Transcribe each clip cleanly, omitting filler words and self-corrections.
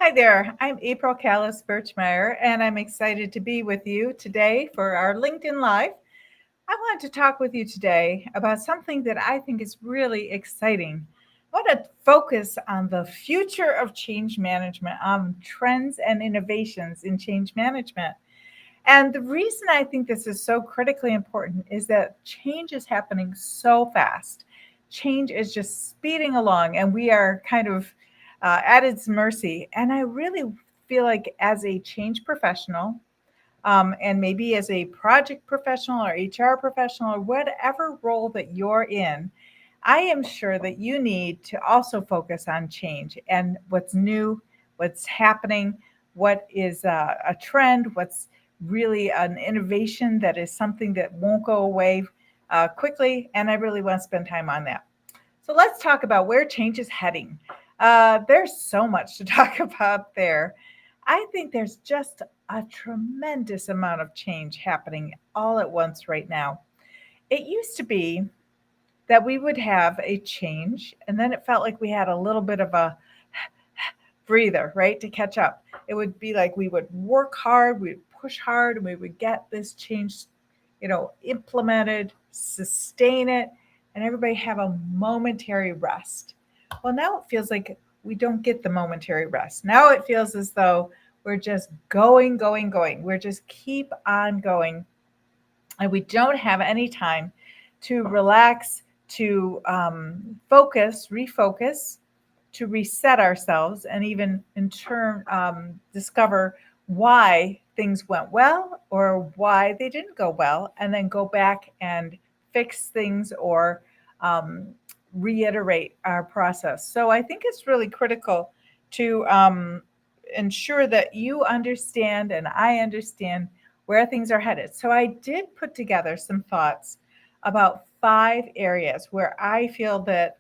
Hi there, I'm April Callis-Birchmeier, and I'm excited to be with you today for our LinkedIn Live. I wanted to talk with you today about something that I think is really exciting. I want to focus on the future of change management, on trends and innovations in change management. And the reason I think this is so critically important is that change is happening so fast. Change is just speeding along, and we are kind of at its mercy. And I really feel like, as a change professional, and maybe as a project professional or HR professional or whatever role that you're in, I am sure that you need to also focus on change and what's new, what's happening, what is a trend, what's really an innovation that is something that won't go away quickly. And I really want to spend time on that. So let's talk about where change is heading. There's so much to talk about there. I think there's just a tremendous amount of change happening all at once right now. It used to be that we would have a change, and then it felt like we had a little bit of a breather, right, to catch up. It would be like we would work hard, we'd push hard, and we would get this change, implemented, sustain it, and everybody have a momentary rest. Well, now it feels like we don't get the momentary rest. Now it feels as though we're just going, going, going. We're just keep on going, and we don't have any time to relax, to focus, refocus, to reset ourselves, and even in turn discover why things went well or why they didn't go well, and then go back and fix things or um, reiterate our process. So I think it's really critical to ensure that you understand and I understand where things are headed. So I did put together some thoughts about 5 areas where I feel that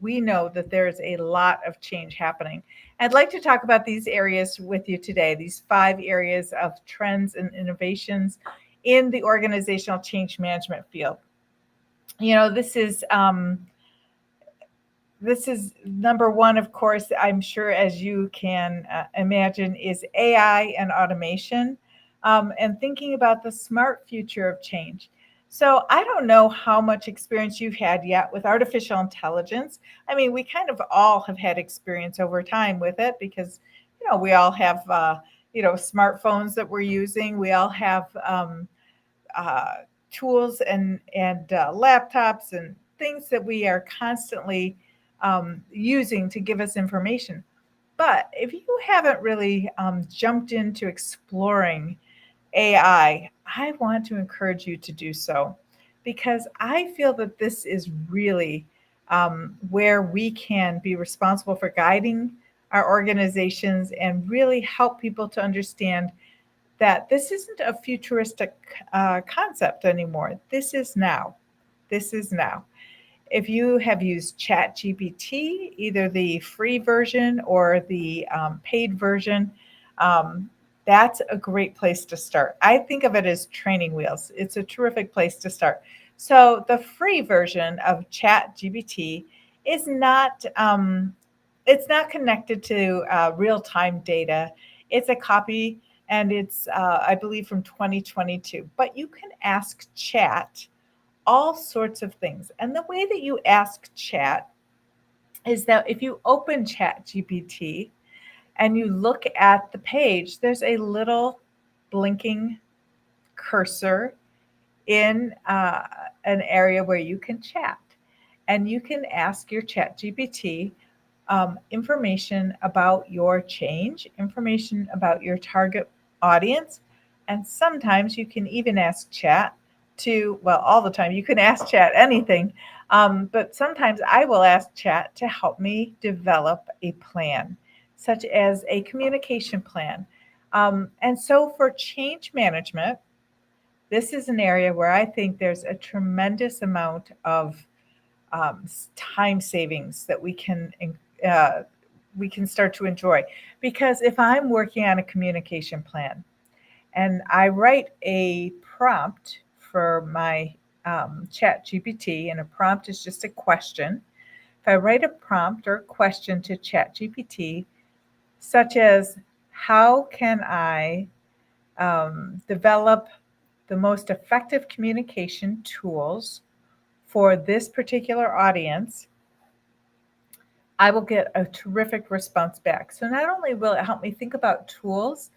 we know that there's a lot of change happening. I'd like to talk about these areas with you today, these 5 areas of trends and innovations in the organizational change management field. You know, this is number one, of course, I'm sure, as you can imagine, is AI and automation, and thinking about the smart future of change. So, I don't know how much experience you've had yet with artificial intelligence. I mean, we kind of all have had experience over time with it because, we all have, smartphones that we're using. We all have uh, tools and laptops and things that we are constantly using to give us information. But if you haven't really jumped into exploring AI, I want to encourage you to do so because I feel that this is really where we can be responsible for guiding our organizations and really help people to understand that this isn't a futuristic concept anymore. This is now. This is now. If you have used ChatGPT, either the free version or the paid version, um, that's a great place to start. I think of it as training wheels. It's a terrific place to start. So the free version of ChatGPT is not connected to real time data. It's a copy, and it's I believe from 2022. But you can ask Chat all sorts of things. And the way that you ask Chat is that if you open Chat GPT and you look at the page, there's a little blinking cursor in an area where you can chat. And you can ask your Chat GPT information about your change, information about your target audience, and sometimes you can even ask Chat to, well, all the time, you can ask Chat anything, but sometimes I will ask Chat to help me develop a plan, such as a communication plan. And so for change management, this is an area where I think there's a tremendous amount of time savings that uh, we can start to enjoy. Because if I'm working on a communication plan and I write a prompt for my Chat GPT, and a prompt is just a question. If I write a prompt or a question to Chat GPT, such as how can I develop the most effective communication tools for this particular audience, I will get a terrific response back. So not only will it help me think about tools,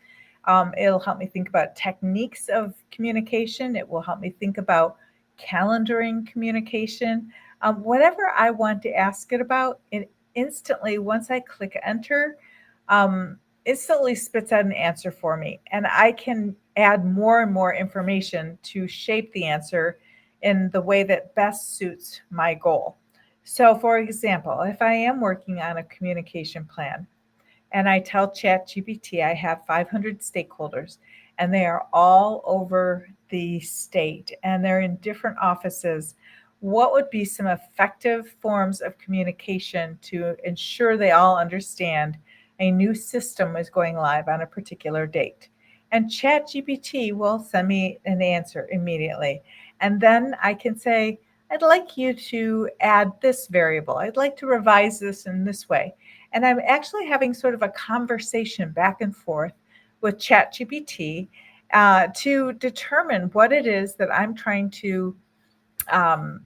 it'll help me think about techniques of communication. It will help me think about calendaring communication. Whatever I want to ask it about, it instantly, once I click enter, instantly spits out an answer for me. And I can add more and more information to shape the answer in the way that best suits my goal. So, for example, if I am working on a communication plan, and I tell ChatGPT I have 500 stakeholders and they are all over the state and they're in different offices. What would be some effective forms of communication to ensure they all understand a new system is going live on a particular date? And ChatGPT will send me an answer immediately. And then I can say, I'd like you to add this variable. I'd like to revise this in this way. And I'm actually having sort of a conversation back and forth with ChatGPT to determine what it is that I'm trying to um,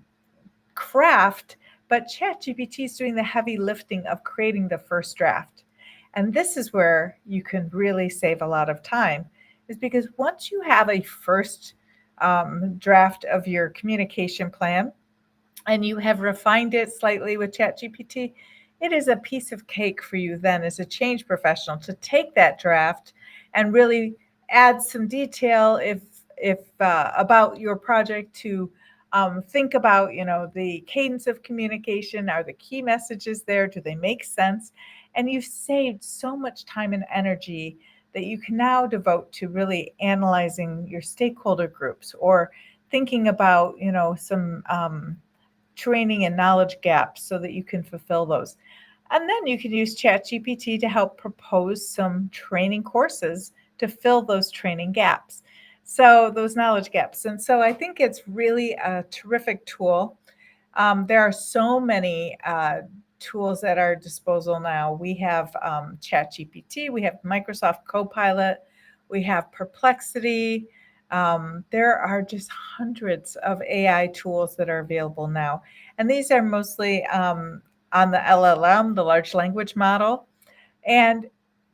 craft. But ChatGPT is doing the heavy lifting of creating the first draft. And this is where you can really save a lot of time, is because once you have a first draft of your communication plan, and you have refined it slightly with ChatGPT, it is a piece of cake for you then as a change professional to take that draft and really add some detail if about your project, to think about, the cadence of communication. Are the key messages there? Do they make sense? And you've saved so much time and energy that you can now devote to really analyzing your stakeholder groups, or thinking about, some training and knowledge gaps so that you can fulfill those. And then you can use ChatGPT to help propose some training courses to fill those training gaps. So, those knowledge gaps. And so I think it's really a terrific tool. There are so many tools at our disposal now. We have ChatGPT, we have Microsoft Copilot, we have Perplexity. There are just hundreds of AI tools that are available now. And these are mostly on the LLM, the large language model. And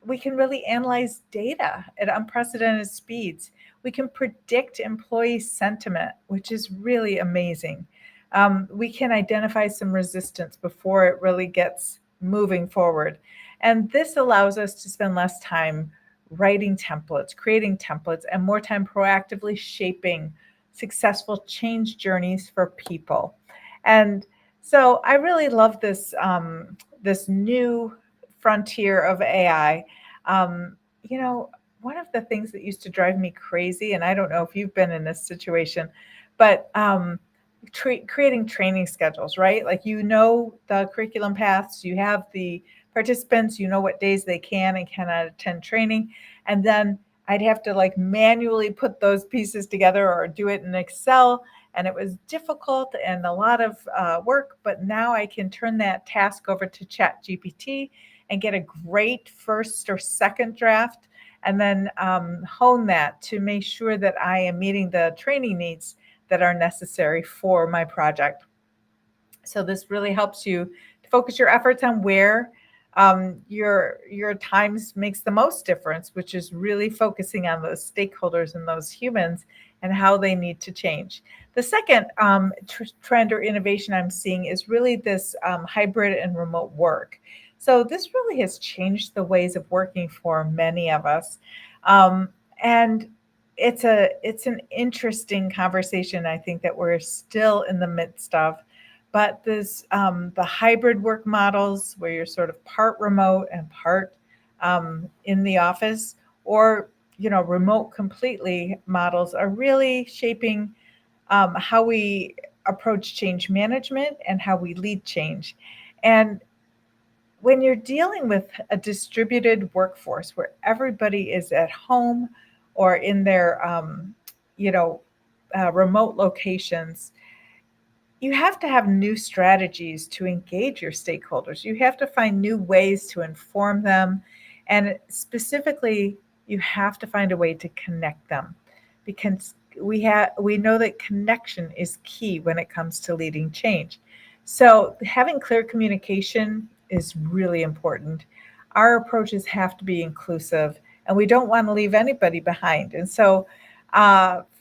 we can really analyze data at unprecedented speeds. We can predict employee sentiment, which is really amazing. We can identify some resistance before it really gets moving forward. And this allows us to spend less time writing templates, creating templates, and more time proactively shaping successful change journeys for people. And so I really love this new frontier of AI. Um, you know, One of the things that used to drive me crazy, and I don't know if you've been in this situation, but creating training schedules, right? Like, the curriculum paths, you have the participants, what days they can and cannot attend training. And then I'd have to like manually put those pieces together or do it in Excel. And it was difficult and a lot of work. But now I can turn that task over to ChatGPT and get a great first or second draft, and then hone that to make sure that I am meeting the training needs that are necessary for my project. So this really helps you to focus your efforts on where your times makes the most difference, which is really focusing on those stakeholders and those humans and how they need to change. The second trend or innovation I'm seeing is really this hybrid and remote work. So this really has changed the ways of working for many of us. And it's an interesting conversation, I think, that we're still in the midst of. But this the hybrid work models, where you're sort of part remote and part in the office, or remote completely models, are really shaping how we approach change management and how we lead change. And when you're dealing with a distributed workforce where everybody is at home or in their you know remote locations, you have to have new strategies to engage your stakeholders. You have to find new ways to inform them And specifically, you have to find a way to connect them, because we know that connection is key when it comes to leading change. So having clear communication is really important. Our approaches have to be inclusive, and we don't want to leave anybody behind. And so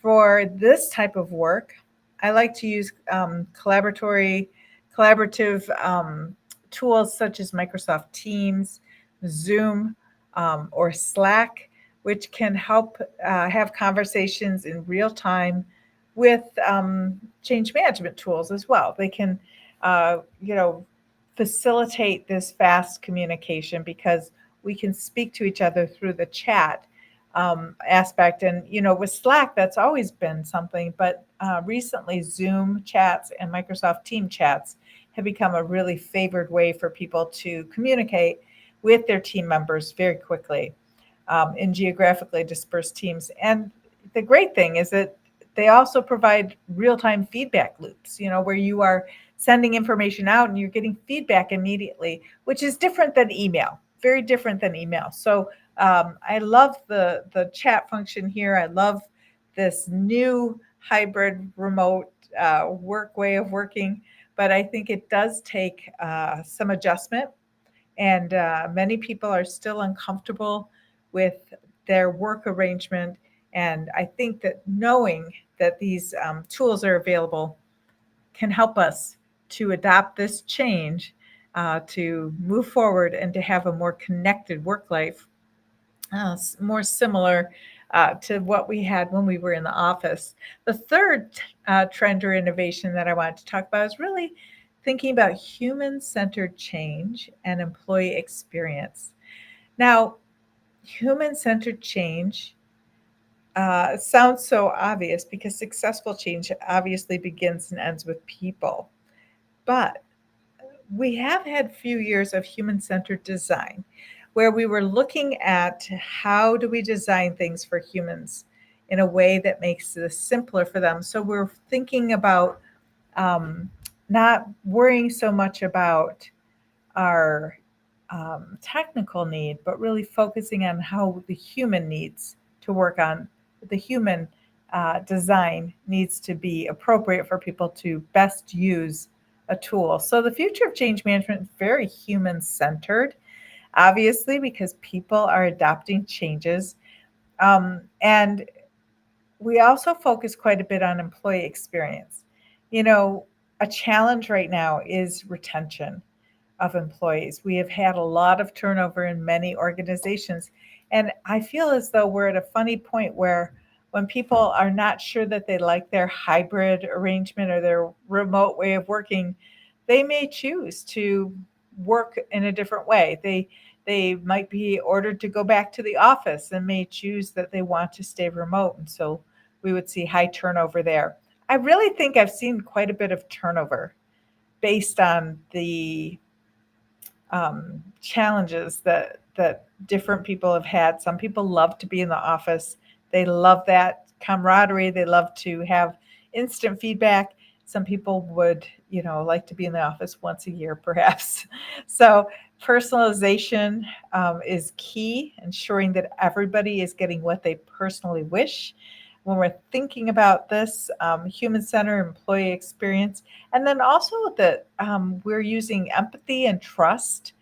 for this type of work, I like to use collaborative tools such as Microsoft Teams, Zoom, or Slack, which can help have conversations in real time with change management tools as well. They can, you know, facilitate this fast communication because we can speak to each other through the chat aspect. And, with Slack, that's always been something, but recently Zoom chats and Microsoft Team chats have become a really favored way for people to communicate with their team members very quickly in geographically dispersed teams. And the great thing is that they also provide real-time feedback loops, where you are sending information out and you're getting feedback immediately, which is different than email, very different than email. So I love the chat function here. I love this new hybrid remote work way of working, but I think it does take some adjustment, and many people are still uncomfortable with their work arrangement. And I think that knowing that these tools are available can help us to adopt this change, to move forward and to have a more connected work life, more similar to what we had when we were in the office. The third trend or innovation that I wanted to talk about is really thinking about human-centered change and employee experience. Now, human-centered change sounds so obvious because successful change obviously begins and ends with people. But we have had few years of human-centered design where we were looking at how do we design things for humans in a way that makes this simpler for them. So we're thinking about um, not worrying so much about our technical need, but really focusing on how the human needs to work on the human design needs to be appropriate for people to best use a tool. So the future of change management is very human centered, obviously, because people are adopting changes. And we also focus quite a bit on employee experience. You know, a challenge right now is retention of employees. We have had a lot of turnover in many organizations. And I feel as though we're at a funny point where when people are not sure that they like their hybrid arrangement or their remote way of working, they may choose to work in a different way. They might be ordered to go back to the office and may choose that they want to stay remote. And so we would see high turnover there. I really think I've seen quite a bit of turnover based on the challenges that different people have had. Some people love to be in the office. They love that camaraderie. They love to have instant feedback. Some people would, like to be in the office once a year, perhaps. So personalization is key, ensuring that everybody is getting what they personally wish. When we're thinking about this human-centered employee experience, and then also that we're using empathy and trust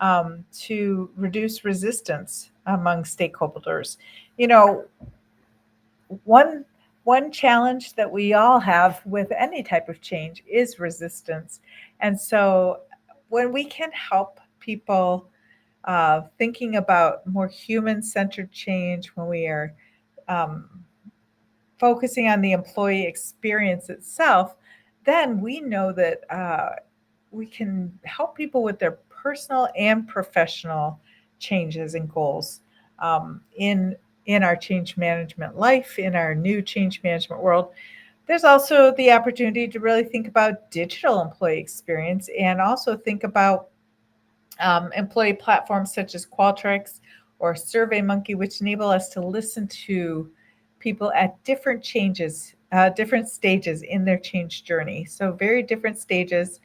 to reduce resistance among stakeholders. You know, one one challenge that we all have with any type of change is resistance, and so when we can help people thinking about more human-centered change, when we are um, focusing on the employee experience itself, then we know that we can help people with their personal and professional changes and goals in our change management life, in our new change management world. There's also the opportunity to really think about digital employee experience and also think about employee platforms such as Qualtrics or SurveyMonkey, which enable us to listen to people at different stages in their change journey. So very different stages,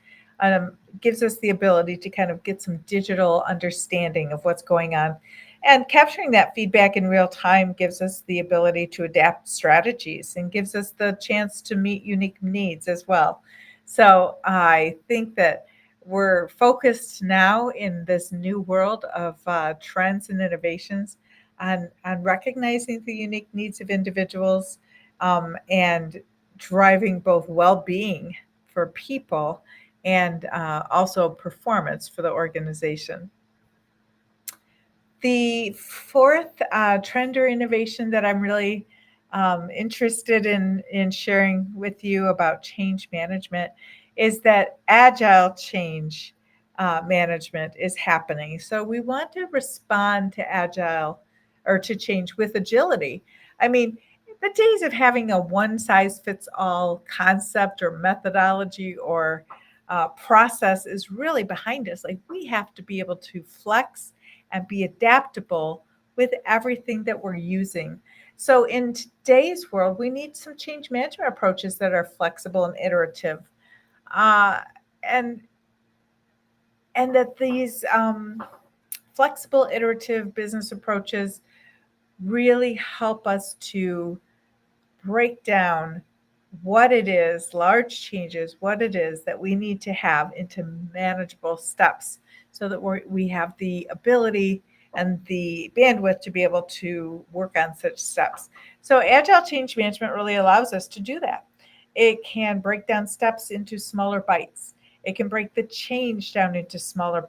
gives us the ability to kind of get some digital understanding of what's going on. And capturing that feedback in real time gives us the ability to adapt strategies and gives us the chance to meet unique needs as well. So I think that we're focused now in this new world of trends and innovations on recognizing the unique needs of individuals, and driving both well-being for people and also performance for the organization. The fourth trend or innovation that I'm really interested in sharing with you about change management is that agile change management is happening. So we want to respond to agile or to change with agility. I mean, the days of having a one size fits all concept or methodology or process is really behind us. Like, we have to be able to flex and be adaptable with everything that we're using. So, in today's world, we need some change management approaches that are flexible and iterative, uh, and and that these flexible, iterative business approaches really help us to break down what it is, large changes, what it is that we need to have into manageable steps so that we have the ability and the bandwidth to be able to work on such steps. So, agile change management really allows us to do that. It can break down steps into smaller bites, it can break the change down into smaller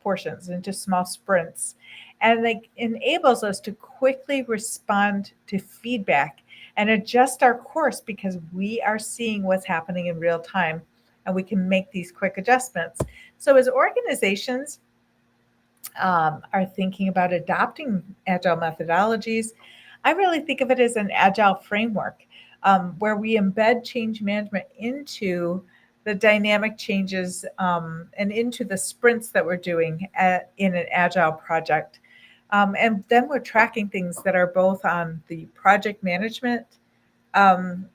portions, into small sprints, and it enables us to quickly respond to feedback and adjust our course because we are seeing what's happening in real time and we can make these quick adjustments. So, as organizations are thinking about adopting agile methodologies, I really think of it as an agile framework where we embed change management into the dynamic changes and into the sprints that we're doing in an agile project. And then we're tracking things that are both on the project management um,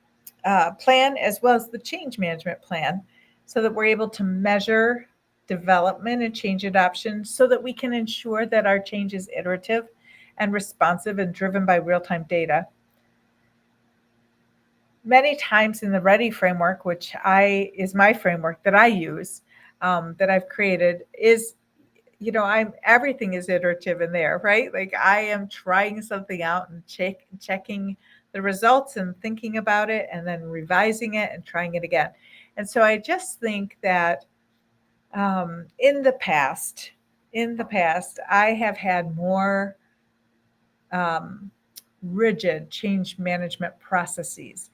plan as well as the change management plan so that we're able to measure development and change adoption so that we can ensure that our change is iterative and responsive and driven by real time data. Many times in the Ready framework, which I is my framework that I use, that I've created, is I'm everything is iterative in there, right? Like, I am trying something out and checking the results and thinking about it and then revising it and trying it again. And so I just think that in the past, I have had more um, rigid change management processes.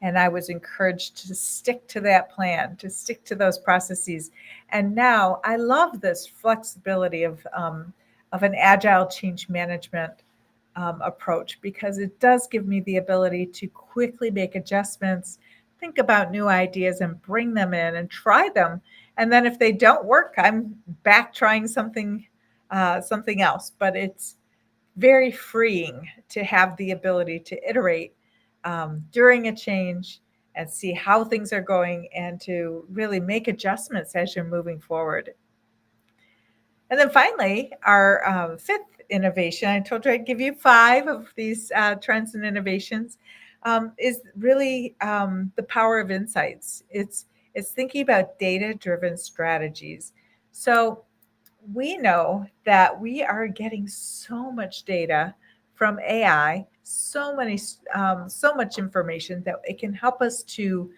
And I was encouraged to stick to that plan, to stick to those processes. And now I love this flexibility of an agile change management approach because it does give me the ability to quickly make adjustments, think about new ideas, and bring them in and try them. And then if they don't work, I'm back trying something else. But it's very freeing to have the ability to iterate during a change and see how things are going and to really make adjustments as you're moving forward. And then finally, our fifth innovation, I told you I'd give you five of these trends and innovations, is really the power of insights. It's thinking about data-driven strategies. So we know that we are getting so much data from AI, so much information that it can help us to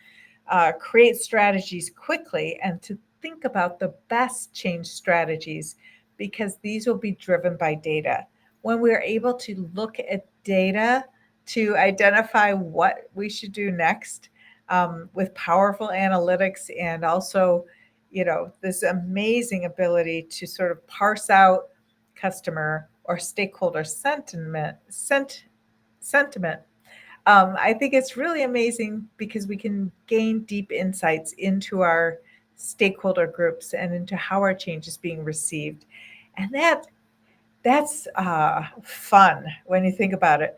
create strategies quickly and to think about the best change strategies because these will be driven by data. When we're able to look at data to identify what we should do next with powerful analytics and also, this amazing ability to sort of parse out customer or stakeholder sentiment, I think it's really amazing because we can gain deep insights into our stakeholder groups and into how our change is being received. And that's fun when you think about it.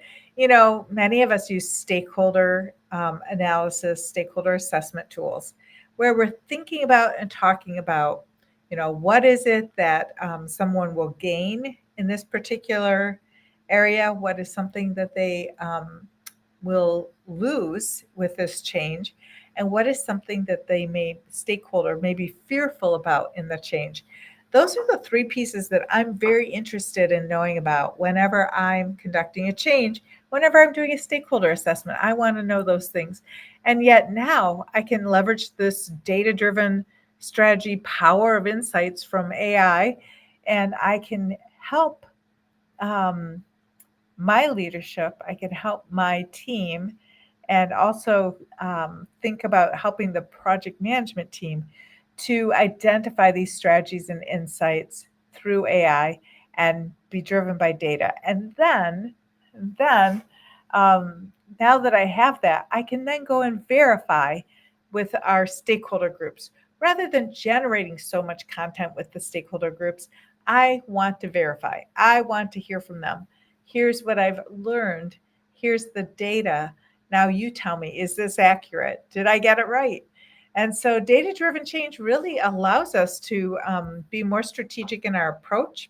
Many of us use stakeholder analysis, stakeholder assessment tools. where we're thinking about and talking about, what is it that someone will gain in this particular area? What is something that they will lose with this change? And what is something that stakeholder may be fearful about in the change? Those are the three pieces that I'm very interested in knowing about whenever I'm conducting a change, whenever I'm doing a stakeholder assessment. I want to know those things. And yet now I can leverage this data driven strategy power of insights from AI, and I can help um, my leadership, I can help my team, and also think about helping the project management team to identify these strategies and insights through AI and be driven by data. And then, now that I have that, I can then go and verify with our stakeholder groups. Rather than generating so much content with the stakeholder groups, I want to verify. I want to hear from them. Here's what I've learned. Here's the data. Now you tell me, is this accurate? Did I get it right? And so data driven change really allows us to be more strategic in our approach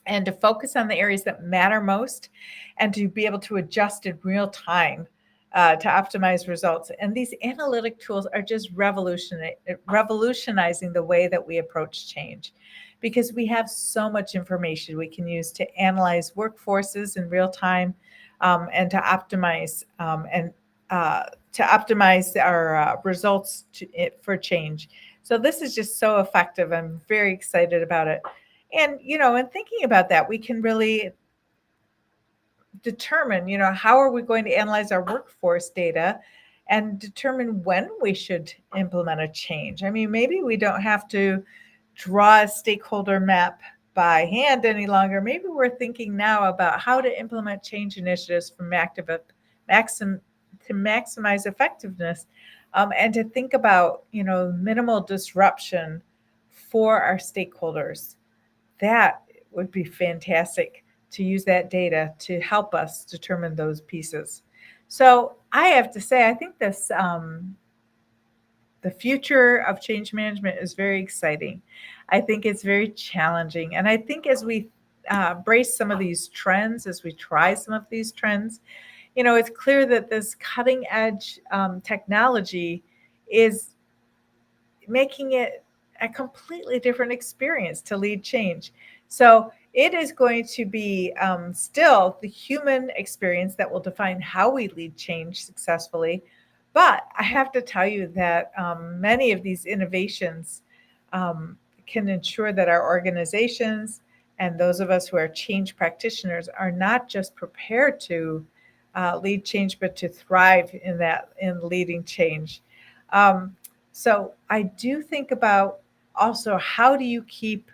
and to focus on the areas that matter most and to be able to adjust in real time to optimize results. And these analytic tools are just revolutionizing the way that we approach change because we have so much information we can use to analyze workforces in real time and to optimize our results for change. So this is just so effective. I'm very excited about it. And, in thinking about that, we can really determine, how are we going to analyze our workforce data and determine when we should implement a change. I mean, maybe we don't have to draw a stakeholder map by hand any longer. Maybe we're thinking now about how to implement change initiatives maxim, to maximize effectiveness and to think about, minimal disruption for our stakeholders. That would be fantastic to use that data to help us determine those pieces. So I have to say, I think the future of change management is very exciting. I think it's very challenging, and I think as we brace some of these trends, as we try some of these trends, it's clear that this cutting edge technology is making it a completely different experience to lead change. So it is going to be still the human experience that will define how we lead change successfully. But I have to tell you that many of these innovations um, can ensure that our organizations and those of us who are change practitioners are not just prepared to lead change, but to thrive in leading change. Um, so I do think about also how do you keep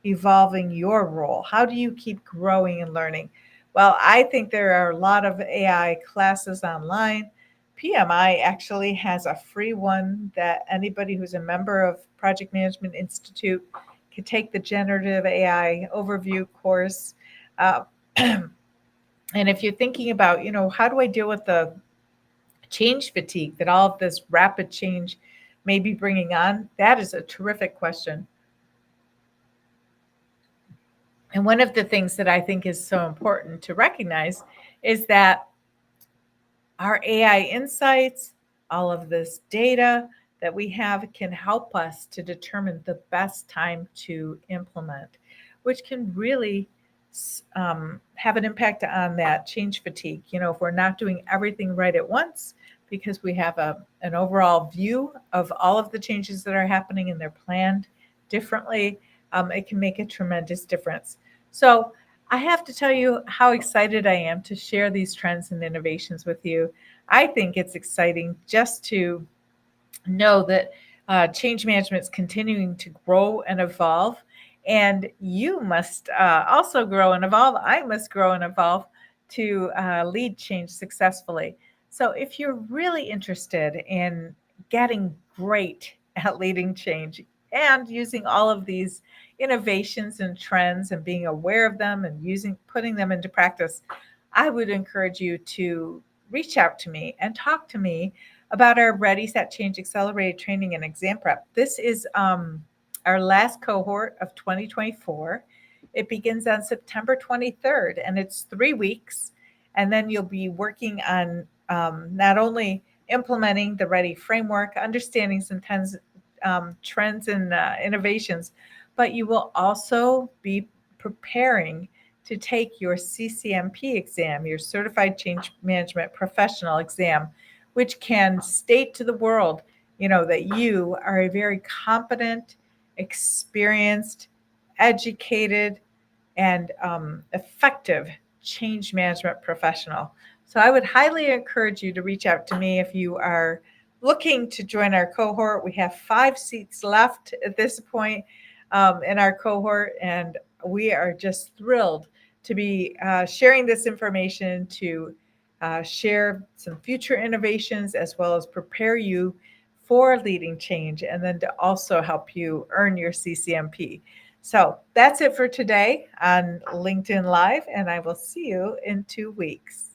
evolving your role? How do you keep growing and learning? Well, I think there are a lot of AI classes online. PMI actually has a free one that anybody who's a member of Project Management Institute can take the generative AI overview course. Uh, and if you're thinking about, how do I deal with the change fatigue that all of this rapid change may be bringing on? That is a terrific question. And one of the things that I think is so important to recognize is that our AI insights, all of this data that we have can help us to determine the best time to implement, which can really have an impact on that change fatigue. If we're not doing everything right at once because we have an overall view of all of the changes that are happening and they're planned differently, it can make a tremendous difference. So I have to tell you how excited I am to share these trends and innovations with you. I think it's exciting just to know that change management is continuing to grow and evolve. And you must also grow and evolve. I must grow and evolve to lead change successfully. So, if you're really interested in getting great at leading change and using all of these innovations and trends and being aware of them and putting them into practice, I would encourage you to reach out to me and talk to me about our Ready, Set, Change Accelerated Training and Exam Prep. This is our last cohort of 2024. It begins on September 23rd, and it's 3 weeks. And then you'll be working on not only implementing the Ready framework, understanding some trends and innovations, but you will also be preparing to take your CCMP exam, your Certified Change Management Professional exam, which can state to the world, that you are a very competent, experienced, educated, and effective change management professional. So I would highly encourage you to reach out to me if you are looking to join our cohort. We have 5 seats left at this point in our cohort, and we are just thrilled to be sharing this information to share some future innovations as well as prepare you for leading change, and then to also help you earn your CCMP. So that's it for today on LinkedIn Live, and I will see you in 2 weeks.